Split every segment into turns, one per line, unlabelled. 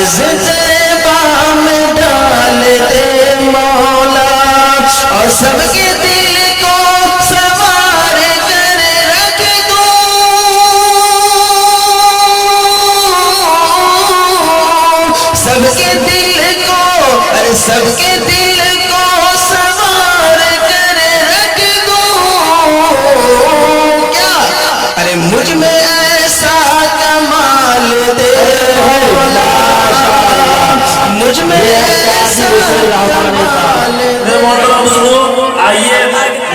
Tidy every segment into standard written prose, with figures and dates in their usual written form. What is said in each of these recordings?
عرض طیبہ میں ڈال دے مولا اور سب کے دل کو سوار کر رکھ دو سب کے دل کو سب کے دل کو سوار کر رکھ دو کیا ارے مجھ میں ایسا کمال دے مولا مجھ میں ایسا کمال دے
آئیے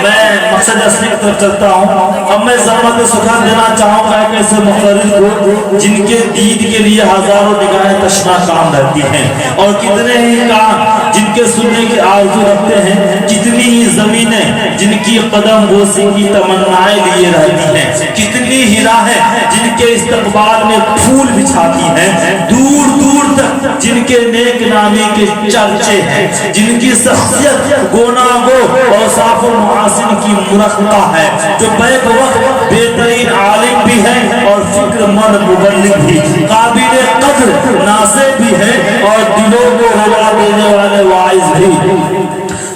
میں مقصد اصلی کی طرف چلتا ہوں اب میں زحمت سکھا دینا چاہوں گا ایک ایسے مقرر کو جن کے دید کے لیے ہزاروں نگاہیں تشنا کام رہتی ہیں اور کتنے ہی کام جن کے سننے کی آرزو رکھتے ہیں کتنی ہی زمینیں جن کی قدم بوسی کی تمنائیں لیے رہتی ہیں کتنی ہی راہیں جن کے استقبال میں پھول بچھاتی ہیں دور دور تک جن کے نیک نامی کے چرچے ہیں جن کی شخصیت گونا گو اوصاف المحاسن کی مرقع ہے جو بیک وقت بہترین عالم بھی ہے اور فکر مند مبلغ بھی قابل قدر ناصح بھی ہے اور دلوں کو رلا دینے والے واعظ بھی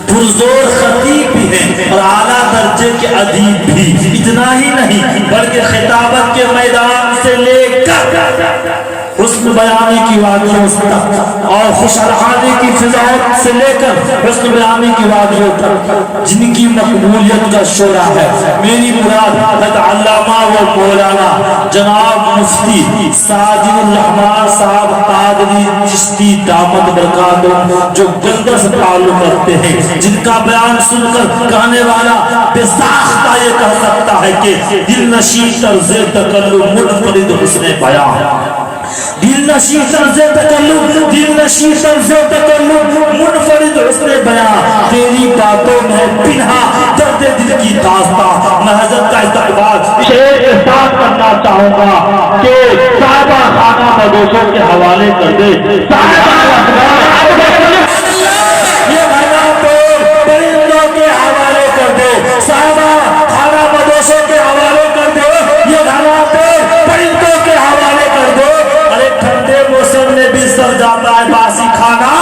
پرزور خطیب بھی ہیں اور اعلیٰ درجے کے ادیب بھی اتنا ہی نہیں بلکہ خطابت کے میدان سے لے کر حسن بیانی کی وادیوں تک اور خوش الحانی کی فضاؤں سے لے کر حسن بیانی کی وادیوں تک جن کی مقبولیت کا شعرا ہے میری مراد حضرت علامہ و مولانا جناب مفتی ساجد الرحمان صاحب قادری چشتی دامت برکاتہ جو گلدر سے تعلق رکھتے ہیں جن کا بیان سن کر کہنے والا بے ساختہ یہ کہہ سکتا ہے کہ دل نشین طرز تکلم منفرد حسن بیان دل نشین طرز تکلم منفرد حسن بیان تیری باتوں میں پنہا درد دل کی داستان میں حضرت کا استقبال شعر کے ساتھ کرنا چاہوں گا کہ صاحبہ خانہ مدوشوں کے حوالے کر دے یہ بھائی پرندوں کے حوالے کر دے صاحبہ خانہ مدوشوں کے حوالے کر دے یہ گھروں پہ پرندوں کے حوالے کر دو ارے ٹھنڈے موسم میں بھی سر جاتا ہے باسی کھانا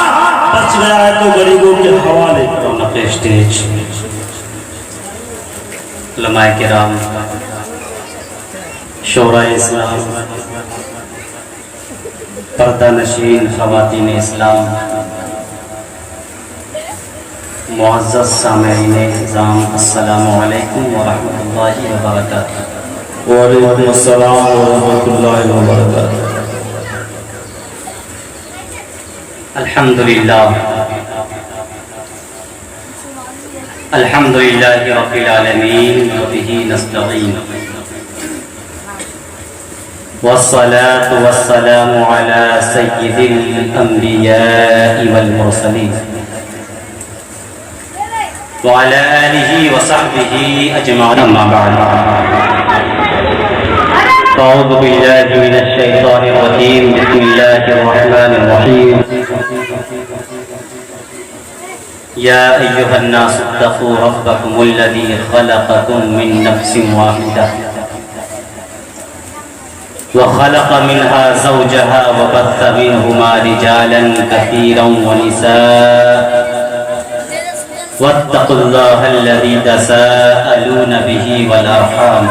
بچ گیا ہے تو غریبوں کے حوالے کرو نقل اسٹیج علماء کرام شورائے اسلام پردہ نشین خواتین اسلام معزز سامعین اعظام السلام علیکم ورحمۃ اللہ وبرکاتہ
وعلیکم السلام ورحمۃ اللہ وبرکاتہ
الحمدللہ رب العالمین وبہ نستعین والصلاة والسلام على سید الانبیاء والمرسلین وعلى آلہ وصحبہ اجمعین اما بعد اعوذ باللہ من الشیطان الرجیم بسم اللہ الرحمن الرحیم یا ایہا الناس اتقوا ربکم الذی خلقکم من نفس واحدہ وخلق منها زوجها وبث منهما رجالا كثيرا ونساء واتقوا الله الذي تساءلون به والأرحام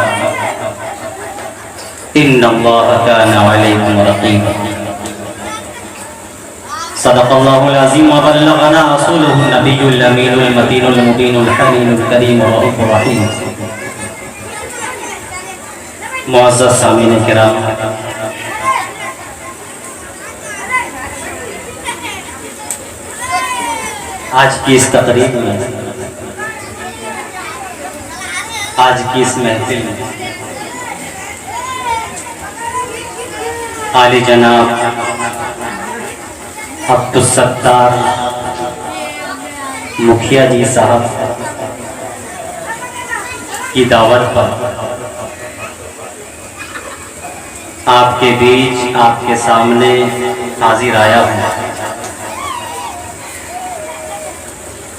إن الله كان عليكم رقيبا صدق الله العظيم وبلغنا رسوله النبي الأمين المتين المبين الحليم الكريم الرؤوف الرحيم معزز سامعین کرام آج کی اس تقریب میں آج کی اس محفل میں عالی جناب عبدالستار مکھیا جی صاحب کی دعوت پر آپ کے بیچ آپ کے سامنے حاضر آیا ہوں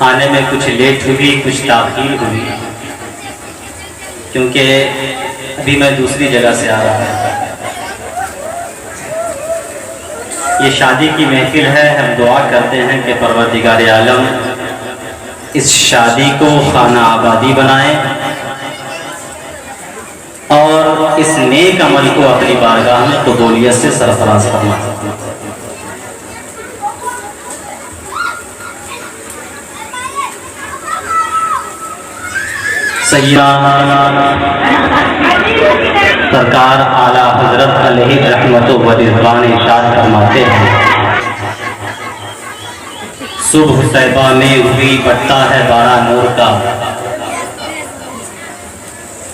آنے میں کچھ لیٹ ہوئی کچھ تاخیر ہوئی کیونکہ ابھی میں دوسری جگہ سے آ رہا ہوں
یہ شادی کی محفل ہے، ہم دعا کرتے ہیں کہ پروردگار عالم اس شادی کو خانہ آبادی بنائے اور اس نیک عمل کو اپنی بارگاہ میں قبولیت سے سرفراز فرمائے۔ سرکار اعلیٰ حضرت علیہ رحمت و رضوان ارشاد فرماتے ہیں، صبح طیبہ میں ہوئی بٹتا ہے بارہ نور کا،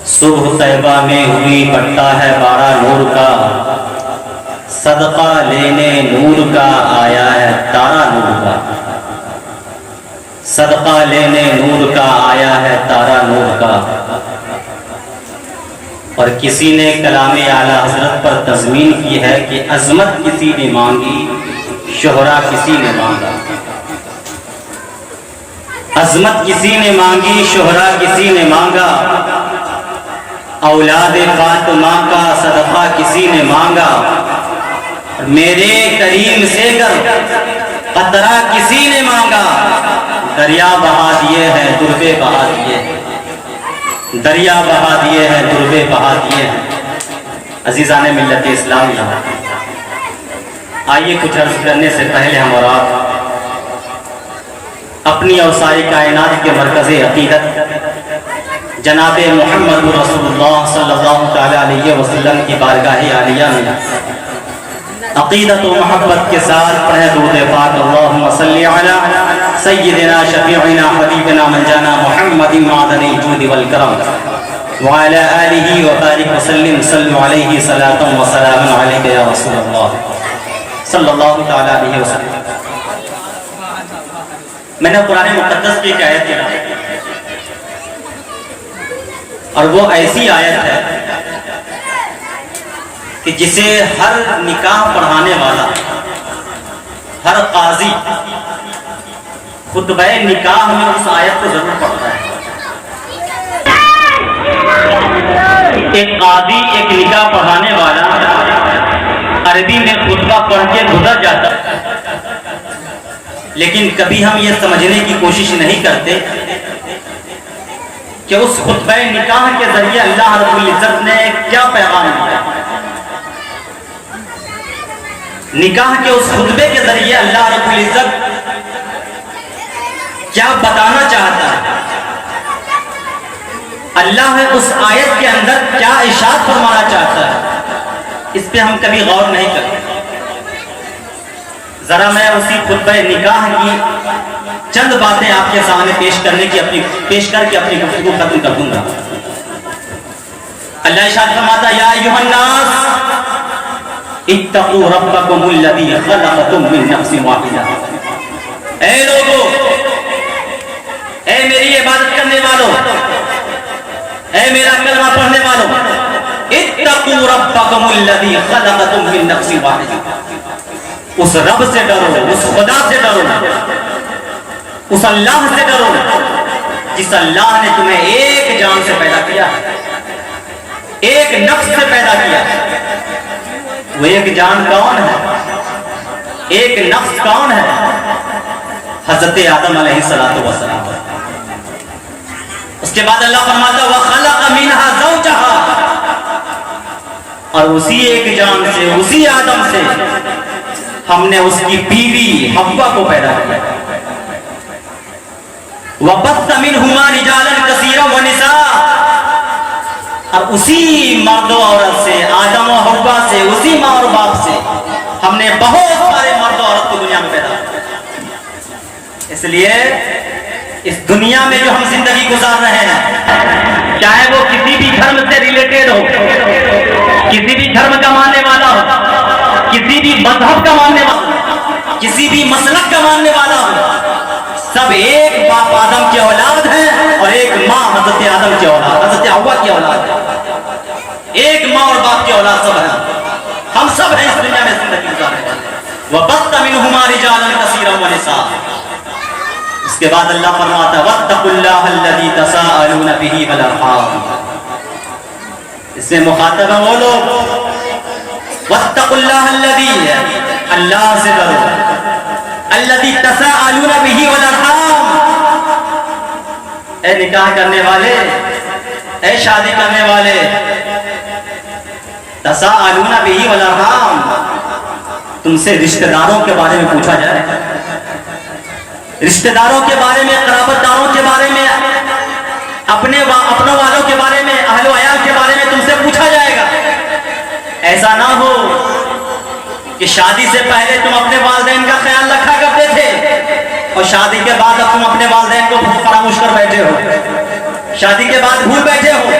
صبح طیبہ میں ہوئی بٹتا ہے بارہ نور کا، صدقہ لینے نور کا آیا ہے تارا نور کا، صدقہ لینے نور کا آیا ہے تارا نور کا۔ اور کسی نے کلام اعلیٰ حضرت پر تضمین کی ہے کہ عظمت کسی نے مانگی، شہرہ کسی نے مانگا، عظمت کسی نے مانگی، شہرہ کسی نے مانگا، اولاد فاطمہ کا صدقہ کسی نے مانگا، میرے کریم سے گر قطرہ کسی نے مانگا، دریا بہا دیے ہیں دربے بہا دیے ہیں، دریا بہا دیے ہیں دربے بہا دیے ہیں۔ عزیزان ملت اسلامی، آئیے کچھ عرض کرنے سے پہلے ہم اور آپ اپنی اور ساری کائنات کے مرکز عقیدت جناب محمد رسول اللہ صلی اللہ تعالی علیہ وسلم کی بارگاہ عالیہ میں عقیدت و محبت کے ساتھ پڑھیں درود پاک، اللہم صلی علی سیدنا شفیعنا حبیبنا منجانا محمد معدن الجود والکرم وعلی آلہ وبارک وسلم، صلو علیہ صلاۃ و سلام علیک یا رسول اللہ صلی اللہ تعالی علیہ وسلم۔ میں نے قرآن مقدس کی ایک آیت پڑھی اور وہ ایسی آیت ہے کہ جسے ہر نکاح پڑھانے والا، ہر قاضی خطبہ نکاح میں اس آیت کو ضرور پڑھتا ہے۔ ایک قاضی، ایک نکاح پڑھانے والا عربی میں خطبہ پڑھ کے گزر جاتا، لیکن کبھی ہم یہ سمجھنے کی کوشش نہیں کرتے کہ اس خطبہ نکاح کے ذریعے اللہ رب العزت نے کیا پیغام دیا، نکاح کے اس خطبے کے ذریعے اللہ رب العزت کیا بتانا چاہتا ہے، اللہ اس آیت کے اندر کیا ارشاد فرمانا چاہتا ہے، اس پہ ہم کبھی غور نہیں کرتے۔ ذرا میں اسی خطبہ نکاح کی چند باتیں آپ کے سامنے پیش کر کے اپنی گفتگو ختم کر دوں گا۔ اللہ ارشاد فرماتا ہے، یا ایھا الناس اتقوا ربکم الذی خلقکم من نفس واحدہ، اے لوگو، اے میری عبادت کرنے والوں، اے میرا کلمہ پڑھنے والوں، اتقوا ربکم الذی خلقکم من نفس واحدہ، اس رب سے ڈرو، اس خدا سے ڈرو، اس اللہ سے ڈرو جس اللہ نے تمہیں ایک جان سے پیدا کیا، ایک نفس سے پیدا کیا۔ وہ ایک جان کون ہے، ایک نفس کون ہے؟ حضرت آدم علیہ السلام۔ اس کے بعد اللہ فرماتا وَخَلَقَ مِنْهَا زَوْجَهَا، اور اسی ایک جان سے، اسی آدم سے ہم نے اس کی بیوی حوا کو پیدا کیا۔ وَبَثَّ مِنْهُمَا رِجَالًا كَثِيرًا وَنِسَاءً، اور اسی مرد و عورت سے، آدم و حوا سے، اسی ماں اور باپ سے ہم نے بہت سارے مرد و عورت کو دنیا میں پیدا کیا۔ اس لیے اس دنیا میں جو ہم زندگی گزار رہے ہیں، چاہے وہ کسی بھی دھرم سے ریلیٹڈ ہو، کسی بھی دھرم کا ماننے والا ہو، کسی بھی مذہب کا ماننے والا ہو، کسی بھی مسلک کا ماننے والا ہو، سب ایک باپ آدم کی اولاد ہیں اور ایک ماں حضرت آدم کی اولاد، حضرت حوا کی اولاد ہے۔ ایک ماں اور باپ کی اولاد سب ہیں، ہم سب ہیں اس دنیا میں زندگی گزار رہے ہیں۔ وَبَثَّ مِنْهُمَا رِجَالًا كَثِيرًا وَنِسَاءً۔ اس کے بعد اللہ فرماتا ہے وَاتَّقُوا اللَّهَ الَّذِي تَسَاءَلُونَ بِهِ وَالْأَرْحَامَ، اس سے مخاطب ہیں وہ لوگ، وَاتَّقُوا اللَّهَ الَّذِي، اللہ سے ڈرو الذی تساءلون بہ والارحام. اے نکاح کرنے والے، اے شادی کرنے والے، تساءلون بہ والارحام، تم سے رشتہ داروں کے بارے میں پوچھا جائے، رشتہ داروں کے بارے میں، قرابت داروں کے بارے میں، اپنوں والوں کے بارے میں، اہل و عیال کے بارے میں تم سے پوچھا جائے گا. ایسا نہ ہو کہ شادی سے پہلے تم اپنے والدین کا خیال رکھا کرتے تھے اور شادی کے بعد اب تم اپنے والدین کو فراموش کر بیٹھے ہو، شادی کے بعد بھول بیٹھے ہو.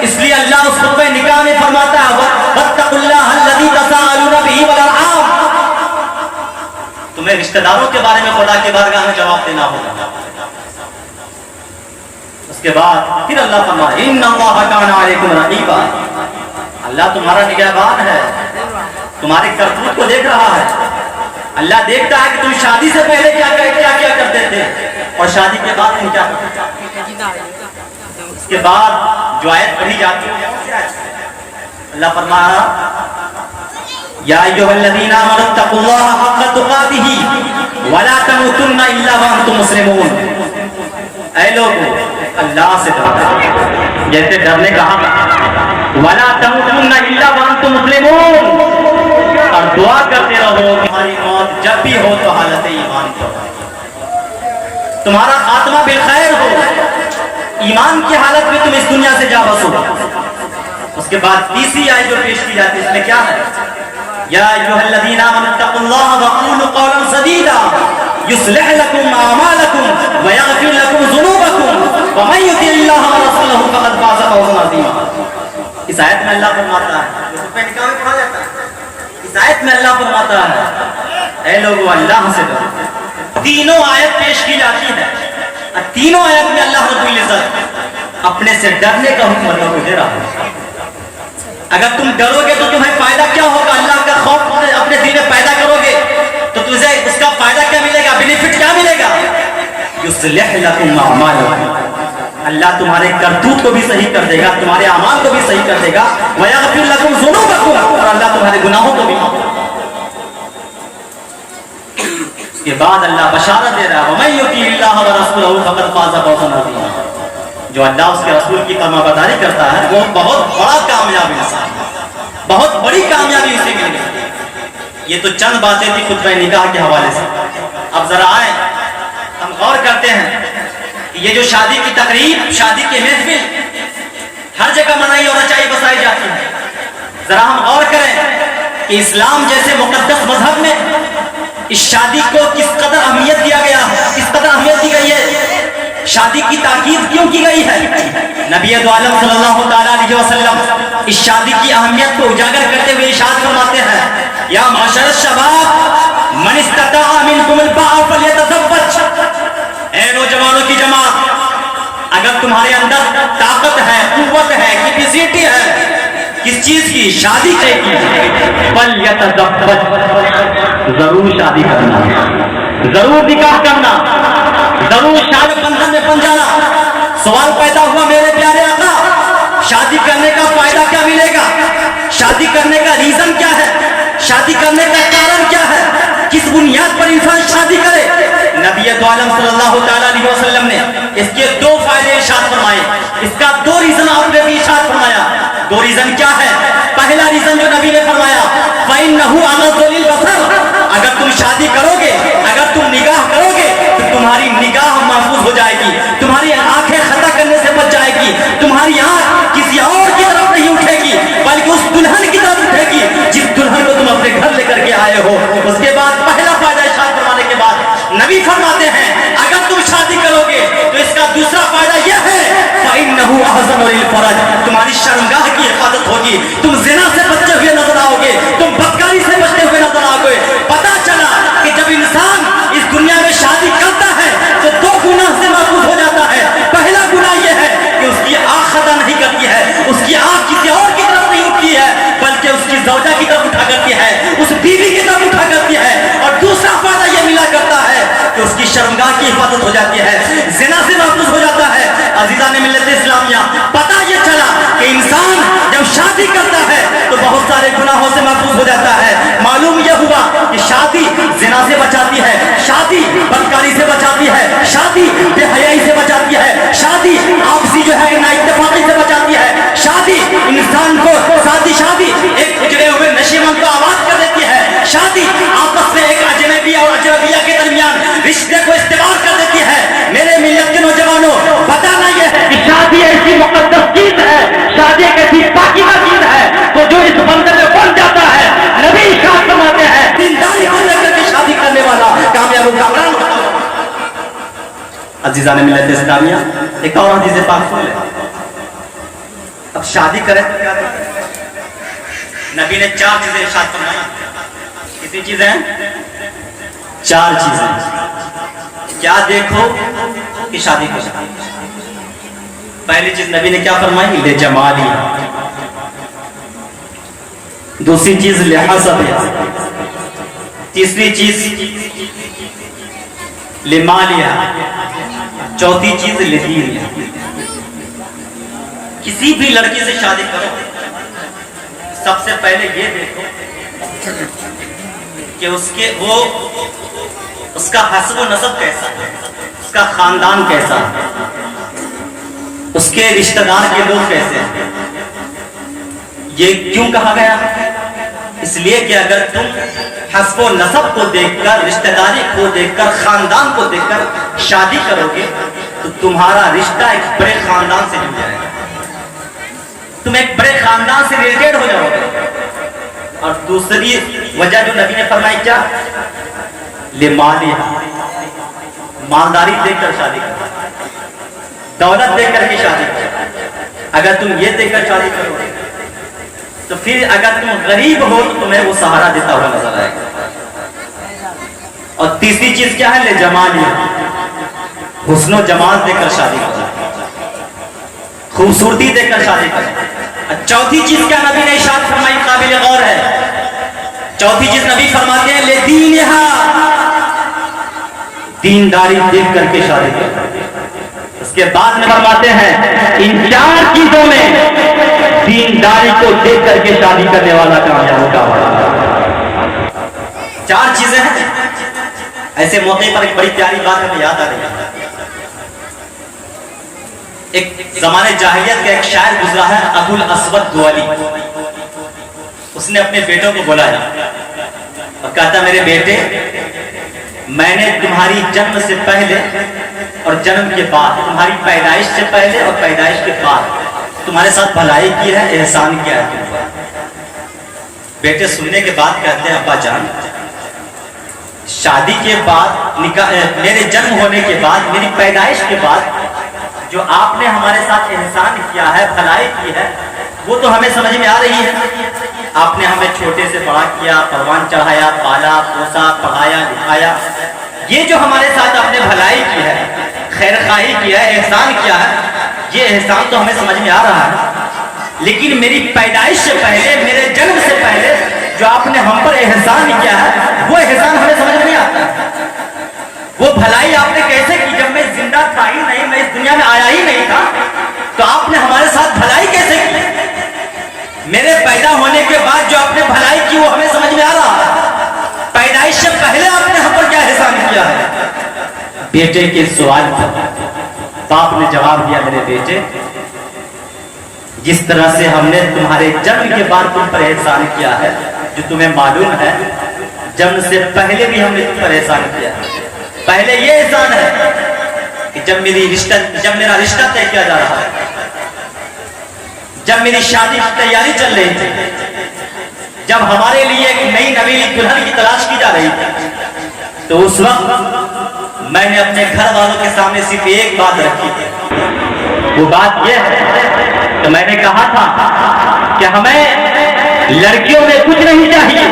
اس لیے اللہ اس خطبہ نکاح میں فرماتا ہے واتقوا اللہ الذی تساءلون بہ والارحام. تمہیں رشتہ داروں کے بارے میں خدا کی بارگاہ میں جواب دینا ہوگا. اس کے بعد پھر اللہ فرماتا ہے ان اللہ کان علیکم رقیبا، اللہ تمہارا نگہبان ہے، تمہارے کرتوت کو دیکھ رہا ہے. اللہ دیکھتا ہے کہ تم شادی سے پہلے کیا کرتے تھے اور شادی کے بعد تم کیا کرتے تھے. اس کے بعد جو آیت پڑھی جاتی ہے اللہ فرمایا یا ایھا الذین آمنوا اتقوا اللہ حق تقاتہ ولا تموتن الا وانتم مسلمون. اے لوگو اللہ سے ڈرو جیسے ڈرنے کا حق، ولا تموتن الا وانتم مسلمون، اور دعا کرتے رہو تمہاری موت جب بھی ہو تو حالت ایمان کی ہو، تمہارا خاتمہ بالخیر ہو، ایمان کی حالت میں تم اس دنیا سے جا بسو. اس کے بعد تیسری آیت جو پیش کی جاتی ہے اس میں کیا ہے یا ایھا الذین آمنوا اتقوا اللہ وقولوا قولا سدیدا یصلح لکم اعمالکم ویغفر لکم ذنوبکم ومن یطع اللہ ورسولہ فقد فاز فوزا عظیما. اس آیت میں اللہ فرماتا ہے، نکاح میں پڑھا جاتا ہے، اس آیت میں اللہ فرماتا ہے اے لوگو اللہ سے ڈرو. تینوں آیت پیش کی جاتی ہے، تینوں آیت میں اللہ رب العزت اپنے سے ڈرنے کا حکم اللہ کو دے رہا ہے. اگر تم ڈرو گے تو تمہیں فائدہ کیا ہوگا؟ اللہ کا خوف اپنے دل میں پیدا کرو گے تو تجھے اس کا فائدہ کیا ملے گا، بینیفٹ کیا ملے گا؟ یصلح لکم اعمالکم، اللہ تمہارے کرتوت کو بھی صحیح کر دے گا، تمہارے اعمال کو بھی صحیح کر دے گا. ویغفر لکم ذنوبکم، اور اللہ تمہارے گناہوں کو بھی معاف کر دے گا. اس کے بعد اللہ بشارت دے رہا ہے ومن یطع اللہ ورسولہ فقد فاز فوزا عظیما. جو اللہ اس کے رسول کی فرما برداری کرتا ہے وہ بہت بڑا کامیاب انسان ہے، بہت بڑی کامیابی اسے مل گئی. یہ تو چند باتیں تھی خطبہ نکاح کے حوالے سے. اب ذرا آئیں ہم غور کرتے ہیں کہ یہ جو شادی کی تقریب، شادی کی محفل ہر جگہ منائی اور رچائی بسائی جاتی ہے. ذرا ہم غور کریں کہ اسلام جیسے مقدس مذہب میں اس شادی کو کس قدر اہمیت دیا گیا ہے، کس قدر اہمیت دی گئی ہے، شادی کی تاکید کیوں کی گئی ہے. نبی دو عالم صلی اللہ تعالیٰ علیہ وسلم اس شادی کی اہمیت کو اجاگر کرتے ہوئے ارشاد فرماتے ہیں یا معاشر الشباب من استطاع منکم الباء فلیتزوج. اے نوجوانوں کی جماعت، اگر تمہارے اندر طاقت ہے، قوت ہے، کیپیسٹی ہے کس چیز کی؟ شادی کی، فلیتزوج، ضرور شادی کرنا، ضرور نکاح کرنا، ضرور شادی بندھن میں بن جانا. سوال پیدا ہوا میرے پیارے آقا شادی کرنے کا فائدہ کیا ملے گا؟ شادی کرنے کا ریزن کیا ہے؟ شادی کرنے کا کارن کیا ہے؟ کس بنیاد پر انسان شادی کرے؟ نبی دو عالم صلی اللہ تعالیٰ علیہ وسلم نے اس کے دو فائدے ارشاد فرمائے، اس کا دو ریزن آپ نے بھی ارشاد فرمایا. دو ریزن کیا ہے؟ پہلا ریزن جو نبی نے فرمایا فَإِنَّهُ أَغَضُّ لِلْبَصَرِ، اگر تم شادی کرو گے، اگر تم نکاح کرو گے تو تمہاری نگاہ محفوظ ہو جائے گی، تمہاری آنکھیں خطا کرنے سے بچ جائے گی، تمہاری آنکھ کسی اور کی طرف نہیں اٹھے گی بلکہ اس دلہن کی طرف اٹھے گی جس دلہن کو تم اپنے گھر لے کر کے آئے ہو. اس کے بعد پہلا فائدہ ارشاد فرمانے کے بعد نبی فرماتے ہیں اگر تم شادی کرو گے تو اس کا دوسرا فائدہ یہ ہے فَإِنَّهُ أَعْظَمُ لِلْفَرَجِ، تمہاری شرمگاہ کی حفاظت ہوگی، تم زنا سے بچے ہوئے نظر آؤ گے، تم بدکاری سے بچتے ہوئے نظر آؤ گے. پتا چلا کہ جب انسان اس دنیا میں شادی کرتا ہے تو دو گناہ سے محفوظ ہو جاتا ہے. پہلا گناہ یہ ہے کہ اس کی آنکھ خطا نہیں کرتی ہے، اس کی آنکھ کسی اور کی طرف نہیں اٹھتی ہے بلکہ اس کی زوجہ کی طرف اٹھا کرتی ہے، اس بیوی کی طرف اٹھا کرتی ہے. اور دوسرا فائدہ یہ ملا کرتا ہے کہ اس کی شرمگاہ کی حفاظت ہو جاتی ہے، زنا سے محفوظ ہو جاتا ہے. عزیزان ملت اسلامیہ، پتہ یہ چلا کہ انسان جب شادی کرتا ہے تو بہت سارے گناہوں سے محفوظ ہو جاتا ہے. معلوم یہ ہوا کہ بچاتی ہے، شادی بے حیائی سے بچاتی ہے، شادی آپسی جو ہے نا اتفاقی سے بچاتی ہے، شادی انسان کو شادی ایک اجڑے ہوئے نشیمن کو آباد کر دیتی ہے، شادی آپس میں ایک اجنبی اور اجنبیہ کے درمیان رشتے کو استوار کر دیتی ہے۔ میرے ملت کے نوجوانوں بتانا یہ ہے کہ شادی ایسی مقدس چیز ہے، شادی ایک ایسی پاکیزہ چیز ہے تو جو اس بندے میں بن جاتا ہے، نبی ارشاد فرماتے ہیں دینداری کو لے کر کے شادی کرنے والا کامیاب و کامران ہوتا ہے۔ عزیزان ملت اسلامیہ، ایک اور حدیث پاک سن لیں۔ اب شادی کریں، نبی نے 4 چیزیں ارشاد فرمائی۔ کتنی چیزیں ہیں؟ 4 چیزیں۔ کیا دیکھو کہ شادی کرو۔ پہلی چیز نبی نے کیا فرمائی؟ لے جمالی۔ دوسری چیز لحسب۔ تیسری چیز لمالیہ۔ چوتھی چیز لدین۔ کسی بھی لڑکی سے شادی کرو، سب سے پہلے یہ دیکھو کہ اس کا حسب و نسب کیسا ہے، اس کا خاندان کیسا ہے، اس کے رشتہ دار کے لوگ کیسے ہیں۔ یہ کیوں کہا گیا؟ اس لیے کہ اگر تم حسب و نسب کو دیکھ کر، رشتہ داری کو دیکھ کر، خاندان کو دیکھ کر شادی کرو گے تو تمہارا رشتہ ایک بڑے خاندان سے جڑ جائے گا، تم ایک بڑے خاندان سے ریلیٹڈ ہو جاؤ گے۔ اور دوسری وجہ جو نبی نے فرمائی کیا؟ لمالیہ، مالداری دیکھ کر شادی کرو، دولت دیکھ کر کے شادی کرو۔ اگر تم یہ دیکھ کر شادی کرو تو پھر اگر تم غریب ہو تو تمہیں وہ سہارا دیتا ہوا نظر آئے گا۔ اور تیسری چیز کیا ہے؟ لے جمالیہ، حسن و جمال دیکھ کر شادی کرو، خوبصورتی دیکھ کر شادی کرو۔ چوتھی چیز کیا نبی نے ارشاد فرمائی؟ قابل غور ہے۔ چوتھی چیز نبی فرماتے ہیں لے دینہا، دینداری دیکھ کر کے شادی کرو۔ اس کے بعد میں فرماتے ہیں ان 4 چیزوں میں دینداری کو دیکھ کر کے شادی کرنے والا کامیاب ہوگا۔ 4 چیزیں ہیں۔ ایسے موقع پر ایک بڑی پیاری بات ہمیں یاد آ رہی ہے۔ ایک زمانے جاہلیت کا ایک شاعر گزرا ہے، ابو الاسود دوالی۔ اس نے اپنے بیٹوں کو بلایا اور کہتا میرے بیٹے، میں نے تمہاری جنم سے پہلے اور جنم کے بعد، تمہاری پیدائش سے پہلے اور پیدائش کے بعد تمہارے ساتھ بھلائی کی ہے، احسان کیا ہے۔ بیٹے سننے کے بعد کہتے ہیں ابا جان، شادی کے بعد، میرے جنم ہونے کے بعد، میری پیدائش کے بعد جو آپ نے ہمارے ساتھ احسان کیا ہے، بھلائی کی ہے، وہ تو ہمیں سمجھ میں آ رہی ہے۔ آپ نے ہمیں چھوٹے سے بڑا کیا، پروان چڑھایا، پالا پوسا، پڑھایا لکھایا، یہ جو ہمارے ساتھ آپ نے بھلائی کی ہے، خیر خواہی کی ہے، احسان کیا ہے، یہ احسان تو ہمیں سمجھ میں آ رہا ہے، لیکن میری پیدائش سے پہلے، میرے جنم سے پہلے جو آپ نے ہم پر احسان کیا ہے، وہ احسان ہمیں سمجھ نہیں آتا۔ وہ بھلائی آپ نے کیسے کی؟ جب میں زندہ تھا ہی نہیں، میں اس دنیا میں آیا ہی نہیں تھا، تو آپ نے ہمارے ساتھ بھلائی کیسے کی؟ میرے پیدا ہونے کے بعد جو آپ نے بھلائی کی وہ ہمیں سمجھ میں آ رہا ہے، پیدائش سے پہلے آپ نے ہم پر کیا احسان کیا ہے؟ بیٹے کے سوال پر باپ نے جواب دیا، میرے بیٹے، جس طرح سے ہم نے تمہارے جنم کے بعد تم پر احسان کیا ہے، جو تمہیں معلوم ہے، جنم سے پہلے بھی ہم نے تم پر احسان کیا ہے۔ پہلے یہ احسان ہے کہ جب میرا رشتہ طے کیا جا رہا ہے، جب میری شادی کی تیاری چل رہی تھی، جب ہمارے لیے ایک نئی نویلی دلہن کی تلاش کی جا رہی تھی، تو اس وقت میں نے اپنے گھر والوں کے سامنے صرف ایک بات رکھی تھی۔ وہ بات یہ ہے کہ میں نے کہا تھا کہ ہمیں لڑکیوں میں کچھ نہیں چاہیے،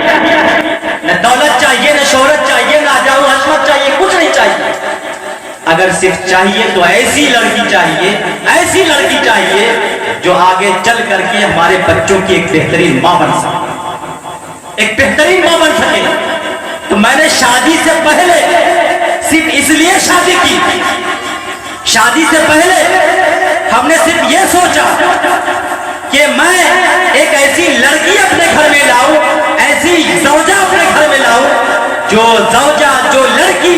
نہ دولت چاہیے، نہ شہرت چاہیے، نہ جاؤ حشمت چاہیے، کچھ نہیں چاہیے۔ اگر صرف چاہیے تو ایسی لڑکی چاہیے، ایسی لڑکی چاہیے جو آگے چل کر کے ہمارے بچوں کی ایک بہترین ماں بن سکے، ایک بہترین ماں بن سکے۔ تو میں نے شادی سے پہلے صرف اس لیے شادی کی، شادی سے پہلے ہم نے صرف یہ سوچا کہ میں ایک ایسی لڑکی اپنے گھر میں لاؤں، ایسی زوجہ اپنے گھر میں لاؤں، جو زوجہ، جو لڑکی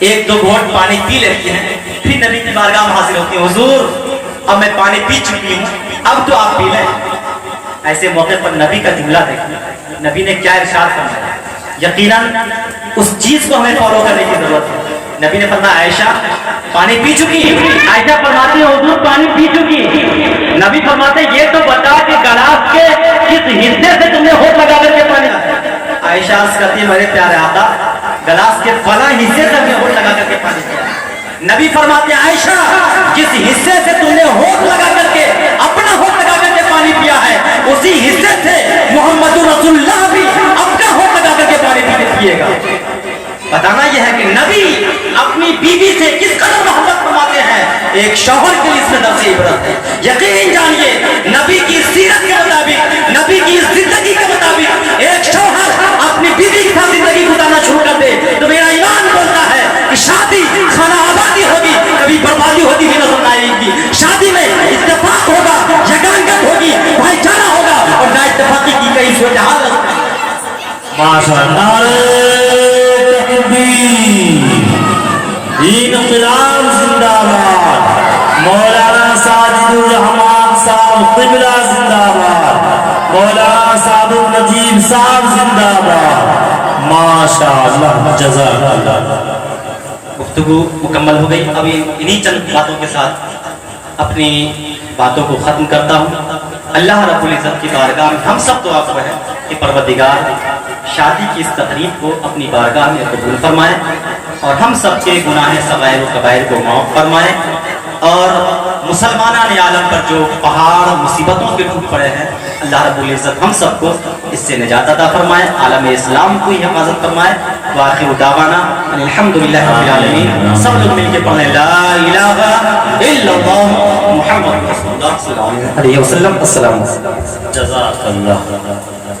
ایک دو گھونٹ پانی پی لیتی ہیں، پھر نبی کی بارگاہ میں حاضر ہوتی ہیں، حضور اب میں پانی پی چکی ہوں، اب تو آپ پی لیں۔ ایسے موقع پر نبی کا جملہ دیکھیں، نبی نے کیا ارشاد فرمایا؟ یقیناً اس چیز کو ہمیں فالو کرنے کی ضرورت ہے۔ نبی نے فرمایا عائشہ پانی پی چکی؟ عائشہ فرماتے ہیں حضور پانی پی چکی۔ نبی فرماتے ہیں یہ تو بتا کہ گلاس کے کس حصے سے تم نے ہونٹ لگا کر کے پانی؟ عائشہ عرض کرتی ہے میرے پیارے آقا گلاس کے فلاں حصے سے ہم نے ہونٹ لگا کر کے پانی پیا۔ نبی فرماتے ہیں عائشہ جس حصے سے تم نے ہونٹ لگا کر کے اپنا ہونٹ لگا کر کے پانی پیا ہے اسی حصے سے محمد رسول اللہ بھی اپنا ہونٹ لگا کر کے پانی پیے گا۔ بتانا یہ ہے کہ نبی اپنی بیوی سے کس قدر محبت فرماتے ہیں، ایک شوہر کے لیے اس میں درس عبرت ہے۔ یقین جانیے نبی کی سیرت کے مطابق، نبی کی زندگی کے مطابق ایک شوہر اپنی بیوی کے ساتھ زندگی گزارنا شروع کر دے تو میرا ایمان بولتا ہے کہ شادی خانہ آبادی ہوگی، کبھی بربادی ہوتی ہوئی نظر نہ آئے گی۔ شادی میں اتفاق ہوگا، یگانگت ہوگی، بھائی چارہ ہوگا، اور نا اتفاقی کی کئی صورتحال
ماشاءاللہ انقلاب زندہ باد، مولانا ساجد الرحمان صاحب قبلہ زندہ باد، مولانا سعد النجیب صاحب زندہ باد، ماشاءاللہ جزاک اللہ۔
گفتگو مکمل ہو گئی، ابھی انہی چند باتوں کے ساتھ اپنی باتوں کو ختم کرتا ہوں۔ اللہ رب العزت کی بارگاہ میں ہم سب دعا کو ہے کہ پروردگار شادی کی اس تقریب کو اپنی بارگاہ میں قبول فرمائے اور ہم سب کے گناہ صغائر و کبائر کو معاف فرمائے، اور مسلمانان عالم پر جو پہاڑ مصیبتوں کے ٹوٹ پڑے ہیں اللہ رب العزت ہم سب کو اس سے نجات عطا فرمائے، عالم اسلام کو ہی حفاظت فرمائے۔ وآخر دعوانا الحمدللہ رب العالمین۔ سب لوگ مل کے پڑھیں لا الہ الا اللہ محمد رسول اللہ صلی اللہ علیہ وسلم۔ السلام علیکم۔
جزاک اللہ۔